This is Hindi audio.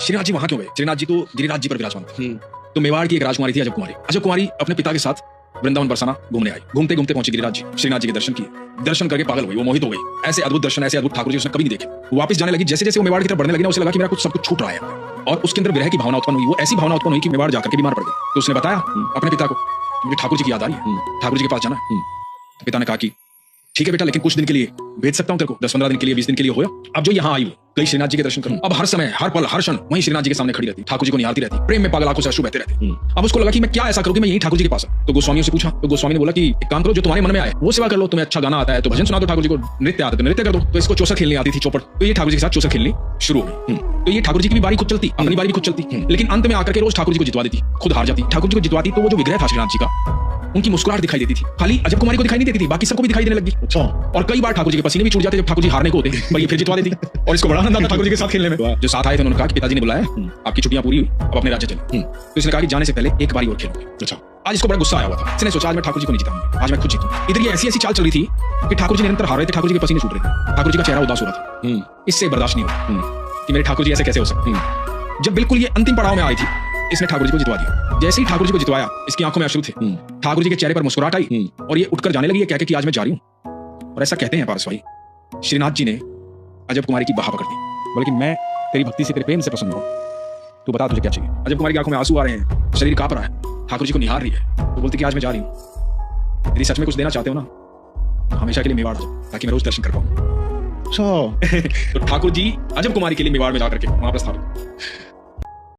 श्रीनाथ जी वहां क्यों गए? श्रीनाथ जी तो गिरिराज जी पर विराजमान थे। तो मेवाड़ की एक राजकुमारी थी अजब कुमारी। अजब कुमारी अपने पिता के साथ वृंदावन बरसाना घूमने आई। घूमते घूमते पहुंची गिरिराज जी। श्रीनाथ जी के दर्शन किए। दर्शन करके पागल हो गई, वो मोहित हो गई। ऐसे अद्भुत दर्शन, ऐसे अद्भुत ठाकुर जी उसने कभी नहीं देखे। वापस जाने लगी। जैसे जैसे वो मेवाड़ की तरफ बढ़ने लगी ना, उसे लगा कि मेरा कुछ सब कुछ छूट रहा है और उसके अंदर विरह की भावना उत्पन्न हुई। वो ऐसी भावना उत्पन्न हुई कि मेवाड़ जाकर के बीमार पड़ गई। तो उसने बताया अपने पिता को, मुझे ठाकुर जी की याद आ रही है, ठाकुर जी के पास जाना है। तो पिता ने कहा कि ठीक है बेटा, लेकिन कुछ दिन के लिए भेज सकता हूं तेरे को, 10-15 दिन के लिए, 20 दिन के लिए होया। अब जो यहाँ आई वो कई श्रीनाथ जी के दर्शन करूं। अब हर समय, हर पल, हर क्षण वहीं श्रीनाथ जी के सामने खड़ी रहती, ठाकुर जी को निहारती रहती, प्रेम में पागल आंखों से अश्रु बहते रहते। अब उसको लगा कि मैं क्या ऐसा करूं कि मैं यहीं ठाकुर जी के पास हूं। तो गोस्वामियों से पूछा, तो गोस्वामी ने बोला कि एक काम करो, जो तुम्हारे मन में आए वो सेवा कर लो। तुम्हें अच्छा गाना आता है तो भजन सुना दो, ठाकुर जी को नृत्य आता है तो नृत्य कर दो। तो इसको चौसर खेलनी आती थी, चौपड़। तो ये ठाकुर जी के साथ चौसर खेलनी शुरू हो गई। तो ये ठाकुर जी की भी बारी खुद चलती, अपनी बारी भी खुद चलती, लेकिन अंत में आकर के रोज ठाकुर जी को जितवा देती, खुद हार जाती। ठाकुर जी को जितवाती तो वो जो विग्रह था श्रीनाथ जी का, उनकी मुस्कुराहट दिखाई देती थी। खाली अजब कुमारी को दिखाई नहीं देती थी, बाकी सबको भी दिखाई देने लगी। अच्छा। और कई बार ठाकुर जी के पसीने भी छूट जाते जब ठाकुर जी हारने को होते, पर ये फिर जितवा देती। और इसको बड़ा आनंद आता ठाकुर जी के साथ खेलने में। जो साथ आए थे उन्होंने कहा कि पिताजी ने बुलाया, आपकी छुट्टियां पूरी हुई, अब अपने राज्य चले। तो इसने कहा कि जाने से पहले एक बारी और खेलूंगी। अच्छा। आज इसको बड़ा गुस्सा आया हुआ था। इसने सोचा आज मैं ठाकुर जी को नहीं जिताऊंगा, आज मैं खुद जीतूं। इधर ये ऐसी चाल चल रही थी कि ठाकुर जी निरंतर हार रहे थे, ठाकुर जी के पसीने छूट रहे थे, ठाकुर जी का चेहरा उदास हो रहा था। इससे बर्दाश्त नहीं हुआ कि मेरे ठाकुर जी ऐसे कैसे हो सकते हैं। जब बिल्कुल ये अंतिम पड़ाव में आई थी, इसने ठाकुर जी को जितवा दिया। जैसे ही ठाकुर जी को जितवाया, इसकी आंखों में अश्रु थे, ठाकुर जी के चेहरे पर मुस्कुराहट आई और ये उठकर जाने लगी, ये कह के कि आज मैं जा रही हूं। और ऐसा कहते हैं पारस भाई, श्रीनाथ जी ने अजब कुमारी की बाह पकड़ दी, बोले कि मैं तेरी भक्ति से, तेरे प्रेम से प्रसन्न हूं, तू बता तुझे क्या चाहिए। अजब कुमारी की आंखों में आंसू आ रहे हैं, शरीर कांप रहा है, ठाकुर जी को निहार रही है। तो बोलती कि आज मैं जा रही हूं, यदि सच में कुछ देना चाहते हो ना, हमेशा के लिए मेवाड़ हो, ताकि मैं रोज दर्शन कर पाऊं। तो ठाकुर जी अजब कुमारी के लिए मेवाड़ में जाकर के वहां प्रस्थापित।